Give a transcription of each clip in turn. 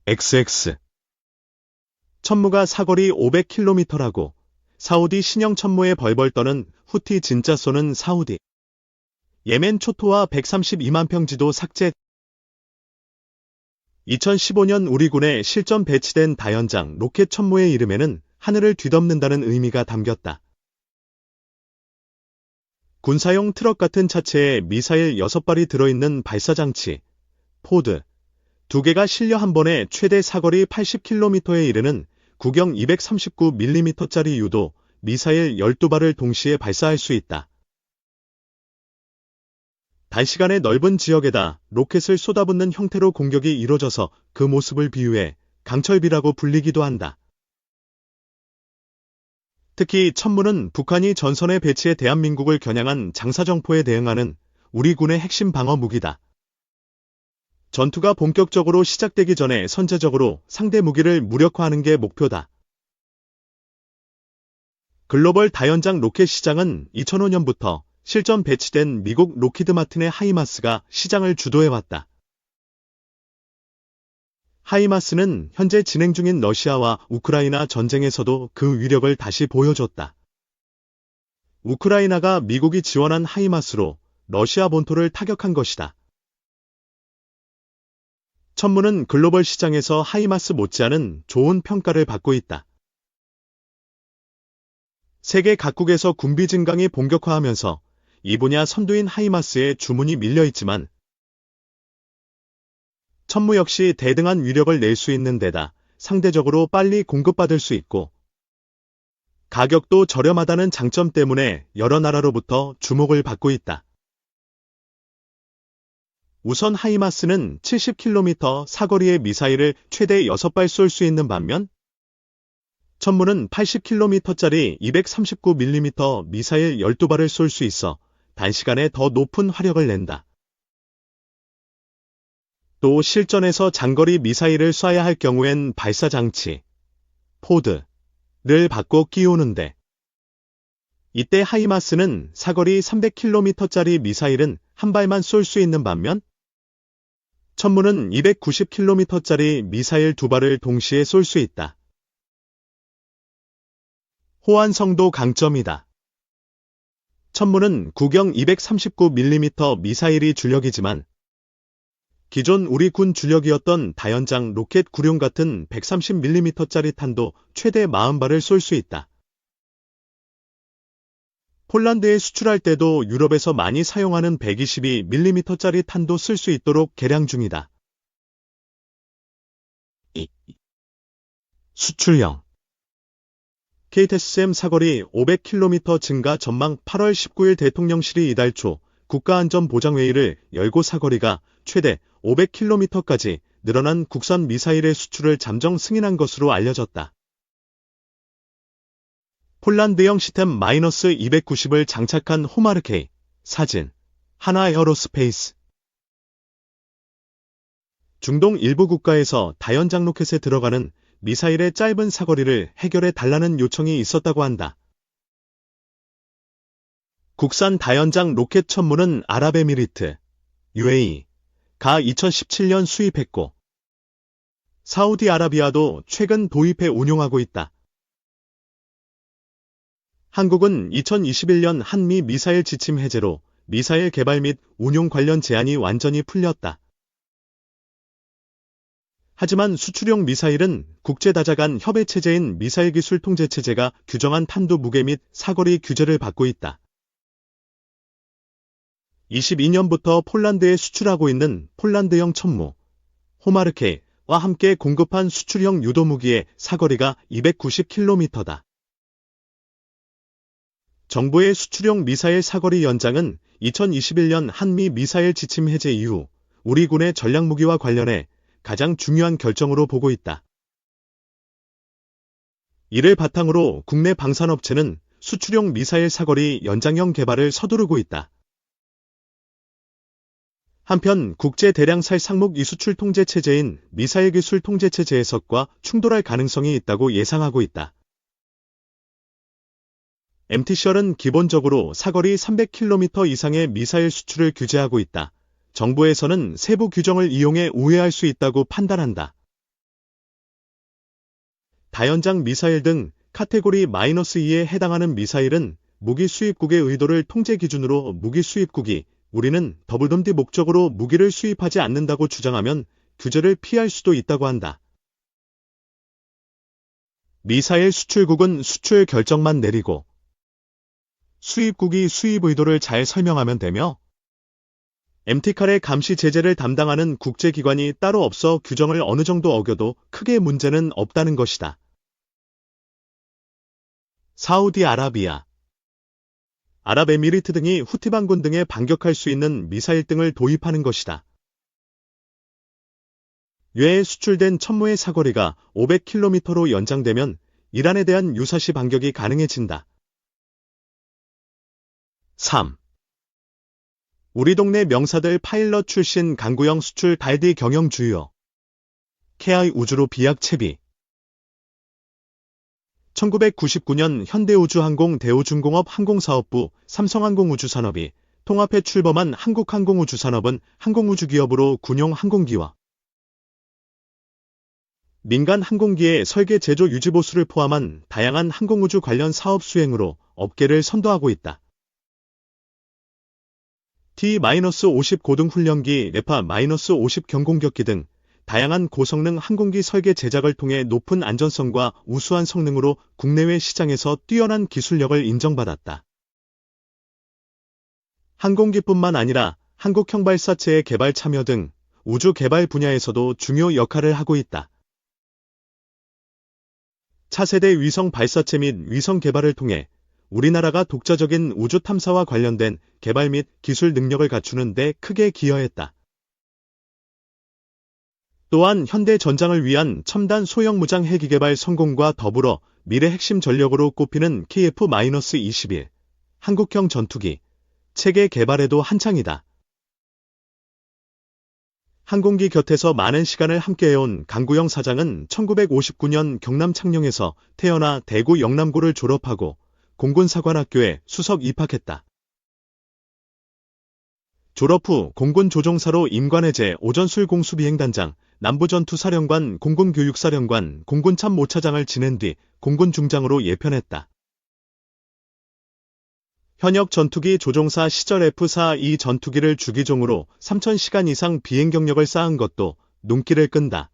XX. 천무가 사거리 500km라고. 사우디 신형 천무에 벌벌 떠는 후티 진짜 쏘는 사우디. 예멘 초토화 132만 평지도 삭제. 2015년 우리 군에 실전 배치된 다연장 로켓 천무의 이름에는 하늘을 뒤덮는다는 의미가 담겼다. 군사용 트럭 같은 차체에 미사일 6발이 들어있는 발사장치, 포드, 2개가 실려 한 번에 최대 사거리 80km에 이르는 구경 239mm짜리 유도 미사일 12발을 동시에 발사할 수 있다. 단시간에 넓은 지역에다 로켓을 쏟아붓는 형태로 공격이 이뤄져서 그 모습을 비유해 강철비라고 불리기도 한다. 특히 천무는 북한이 전선에 배치해 대한민국을 겨냥한 장사정포에 대응하는 우리 군의 핵심 방어 무기다. 전투가 본격적으로 시작되기 전에 선제적으로 상대 무기를 무력화하는 게 목표다. 글로벌 다연장 로켓 시장은 2005년부터 실전 배치된 미국 록히드 마틴의 하이마스가 시장을 주도해왔다. 하이마스는 현재 진행 중인 러시아와 우크라이나 전쟁에서도 그 위력을 다시 보여줬다. 우크라이나가 미국이 지원한 하이마스로 러시아 본토를 타격한 것이다. 천무는 글로벌 시장에서 하이마스 못지않은 좋은 평가를 받고 있다. 세계 각국에서 군비 증강이 본격화하면서 이 분야 선두인 하이마스에 주문이 밀려있지만 천무 역시 대등한 위력을 낼 수 있는 데다 상대적으로 빨리 공급받을 수 있고 가격도 저렴하다는 장점 때문에 여러 나라로부터 주목을 받고 있다. 우선 하이마스는 70km 사거리의 미사일을 최대 6발 쏠 수 있는 반면 천무는 80km짜리 239mm 미사일 12발을 쏠 수 있어 단시간에 더 높은 화력을 낸다. 또 실전에서 장거리 미사일을 쏴야 할 경우엔 발사장치, 포드를 바꿔 끼우는데 이때 하이마스는 사거리 300km짜리 미사일은 한 발만 쏠 수 있는 반면 천무는 290km짜리 미사일 2발을 동시에 쏠 수 있다. 호환성도 강점이다. 천무는 구경 239mm 미사일이 주력이지만 기존 우리 군 주력이었던 다연장 로켓 구룡 같은 130mm짜리 탄도 최대 40발을 쏠 수 있다. 폴란드에 수출할 때도 유럽에서 많이 사용하는 122mm짜리 탄도 쓸 수 있도록 개량 중이다. 수출형 KTSM 사거리 500km 증가 전망 8월 19일 대통령실이 이달 초 국가안전보장회의를 열고 사거리가 최대 500km까지 늘어난 국산 미사일의 수출을 잠정 승인한 것으로 알려졌다. 폴란드형 시스템 -290을 장착한 호마르케이, 사진, 하나에어로스페이스. 중동 일부 국가에서 다연장 로켓에 들어가는 미사일의 짧은 사거리를 해결해 달라는 요청이 있었다고 한다. 국산 다연장 로켓 천무는 아랍에미리트, UAE가 2017년 수입했고 사우디아라비아도 최근 도입해 운용하고 있다. 한국은 2021년 한미 미사일 지침 해제로 미사일 개발 및 운용 관련 제한이 완전히 풀렸다. 하지만 수출용 미사일은 국제다자 간 협의체제인 미사일기술통제체제가 규정한 탄도 무게 및 사거리 규제를 받고 있다. 22년부터 폴란드에 수출하고 있는 폴란드형 천무, 호마르케와 함께 공급한 수출형 유도무기의 사거리가 290km다. 정부의 수출용 미사일 사거리 연장은 2021년 한미 미사일 지침 해제 이후 우리 군의 전략무기와 관련해 가장 중요한 결정으로 보고 있다. 이를 바탕으로 국내 방산업체는 수출용 미사일 사거리 연장형 개발을 서두르고 있다. 한편 국제 대량살 상목 이수출 통제 체제인 미사일 기술 통제 체제 해석과 충돌할 가능성이 있다고 예상하고 있다. MTCL은 기본적으로 사거리 300km 이상의 미사일 수출을 규제하고 있다. 정부에서는 세부 규정을 이용해 우회할 수 있다고 판단한다. 다연장 미사일 등 카테고리 -2에 해당하는 미사일은 무기 수입국의 의도를 통제 기준으로 무기 수입국이 우리는 WMD 목적으로 무기를 수입하지 않는다고 주장하면 규제를 피할 수도 있다고 한다. 미사일 수출국은 수출 결정만 내리고 수입국이 수입 의도를 잘 설명하면 되며 MT칼의 감시 제재를 담당하는 국제기관이 따로 없어 규정을 어느 정도 어겨도 크게 문제는 없다는 것이다. 사우디아라비아, 아랍에미리트 등이 후티 반군 등에 반격할 수 있는 미사일 등을 도입하는 것이다. 뇌에 수출된 천무의 사거리가 500km로 연장되면 이란에 대한 유사시 반격이 가능해진다. 3. 우리 동네 명사들 파일럿 출신 강구영 수출 달디 경영 주요. KI 우주로 비약 채비. 1999년 현대우주항공 대우중공업 항공사업부 삼성항공우주산업이 통합해 출범한 한국항공우주산업은 항공우주기업으로 군용 항공기와 민간 항공기의 설계 제조 유지 보수를 포함한 다양한 항공우주 관련 사업 수행으로 업계를 선도하고 있다. T-50 고등훈련기, 레파-50 경공격기 등 다양한 고성능 항공기 설계 제작을 통해 높은 안전성과 우수한 성능으로 국내외 시장에서 뛰어난 기술력을 인정받았다. 항공기뿐만 아니라 한국형 발사체의 개발 참여 등 우주 개발 분야에서도 중요 역할을 하고 있다. 차세대 위성 발사체 및 위성 개발을 통해 우리나라가 독자적인 우주 탐사와 관련된 개발 및 기술 능력을 갖추는 데 크게 기여했다. 또한 현대전장을 위한 첨단 소형 무장 헬기 개발 성공과 더불어 미래 핵심 전력으로 꼽히는 KF-21 한국형 전투기 체계 개발에도 한창이다. 항공기 곁에서 많은 시간을 함께해온 강구영 사장은 1959년 경남 창녕에서 태어나 대구 영남고를 졸업하고 공군사관학교에 수석 입학했다. 졸업 후 공군조종사로 임관해제 오전술 공수비행단장, 남부전투사령관, 공군교육사령관, 공군참모차장을 지낸 뒤 공군중장으로 예편했다. 현역 전투기 조종사 시절 F-4E 전투기를 주기종으로 3,000시간 이상 비행 경력을 쌓은 것도 눈길을 끈다.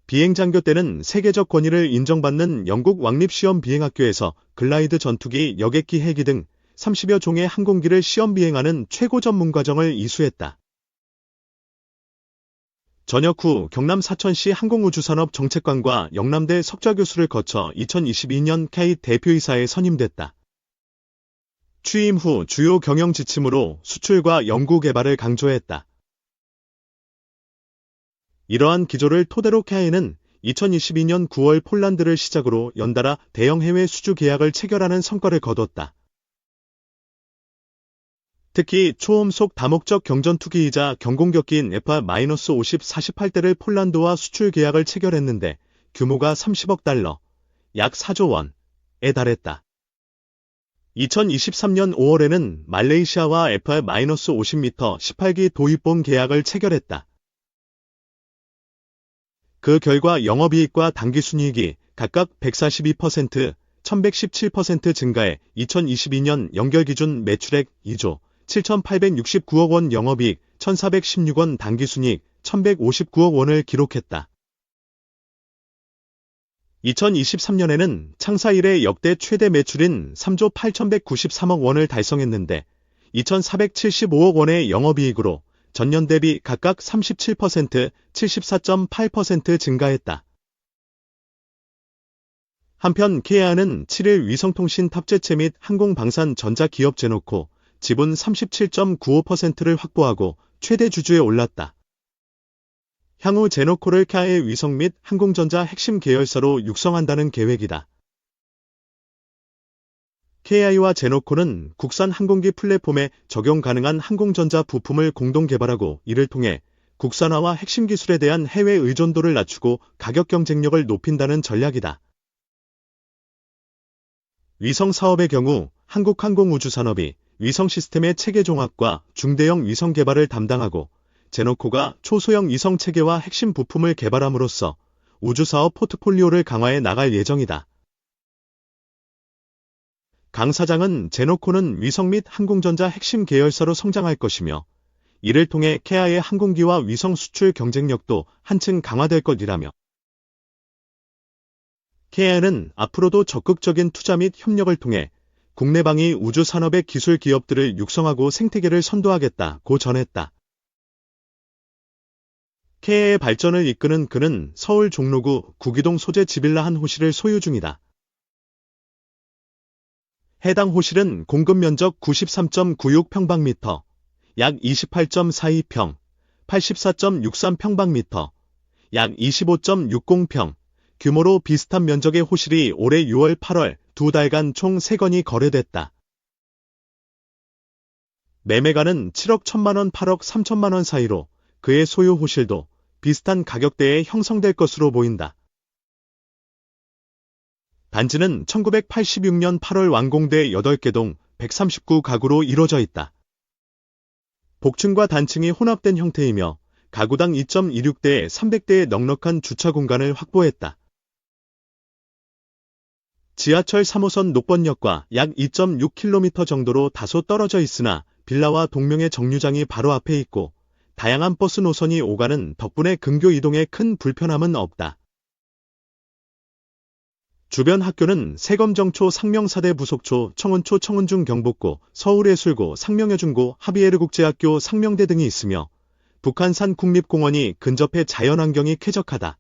비행장교 때는 세계적 권위를 인정받는 영국 왕립시험 비행학교에서 글라이드 전투기, 여객기 헬기 등 30여 종의 항공기를 시험 비행하는 최고 전문 과정을 이수했다. 전역 후 경남 사천시 항공우주산업 정책관과 영남대 석좌교수를 거쳐 2022년 K 대표이사에 선임됐다. 취임 후 주요 경영 지침으로 수출과 연구 개발을 강조했다. 이러한 기조를 토대로 KI는 2022년 9월 폴란드를 시작으로 연달아 대형 해외 수주 계약을 체결하는 성과를 거뒀다. 특히 초음속 다목적 경전투기이자 경공격기인 F-50 48대를 폴란드와 수출 계약을 체결했는데 규모가 30억 달러, 약 4조 원에 달했다. 2023년 5월에는 말레이시아와 F-50m 18기 도입본 계약을 체결했다. 그 결과 영업이익과 당기순이익이 각각 142%, 1117% 증가해 2022년 연결 기준 매출액 2조 7,869억 원 영업이익 1,416원 당기순이익 1,159억 원을 기록했다. 2023년에는 창사 이래 역대 최대 매출인 3조 8,193억 원을 달성했는데 2,475억 원의 영업이익으로 전년 대비 각각 37%, 74.8% 증가했다. 한편 KI는 7일 위성통신 탑재체 및 항공방산 전자기업 제노코 지분 37.95%를 확보하고 최대 주주에 올랐다. 향후 제노코를 KI의 위성 및 항공전자 핵심 계열사로 육성한다는 계획이다. KI와 제노코는 국산 항공기 플랫폼에 적용 가능한 항공전자 부품을 공동 개발하고 이를 통해 국산화와 핵심 기술에 대한 해외 의존도를 낮추고 가격 경쟁력을 높인다는 전략이다. 위성 사업의 경우 한국항공우주산업이 위성 시스템의 체계 종합과 중대형 위성 개발을 담당하고 제노코가 초소형 위성 체계와 핵심 부품을 개발함으로써 우주사업 포트폴리오를 강화해 나갈 예정이다. 강 사장은 제노코는 위성 및 항공전자 핵심 계열사로 성장할 것이며 이를 통해 케아의 항공기와 위성 수출 경쟁력도 한층 강화될 것이라며 케아는 앞으로도 적극적인 투자 및 협력을 통해 국내 방위 우주 산업의 기술 기업들을 육성하고 생태계를 선도하겠다고 전했다. 케아의 발전을 이끄는 그는 서울 종로구 구기동 소재 지빌라 한 호실을 소유 중이다. 해당 호실은 공급 면적 93.96평방미터, 약 28.42평, 84.63평방미터, 약 25.60평, 규모로 비슷한 면적의 호실이 올해 6월 8월 두 달간 총 3건이 거래됐다. 매매가는 7억 1천만원 8억 3천만원 사이로 그의 소유 호실도 비슷한 가격대에 형성될 것으로 보인다. 단지는 1986년 8월 완공돼 8개 동 139가구로 이루어져 있다. 복층과 단층이 혼합된 형태이며 가구당 2.26대에 300대의 넉넉한 주차 공간을 확보했다. 지하철 3호선 녹번역과 약 2.6km 정도로 다소 떨어져 있으나 빌라와 동명의 정류장이 바로 앞에 있고 다양한 버스 노선이 오가는 덕분에 근교 이동에 큰 불편함은 없다. 주변 학교는 세검정초 상명사대 부속초, 청운초 청운중 경복고, 서울예술고, 상명여중고, 하비에르국제학교 상명대 등이 있으며 북한산 국립공원이 근접해 자연환경이 쾌적하다.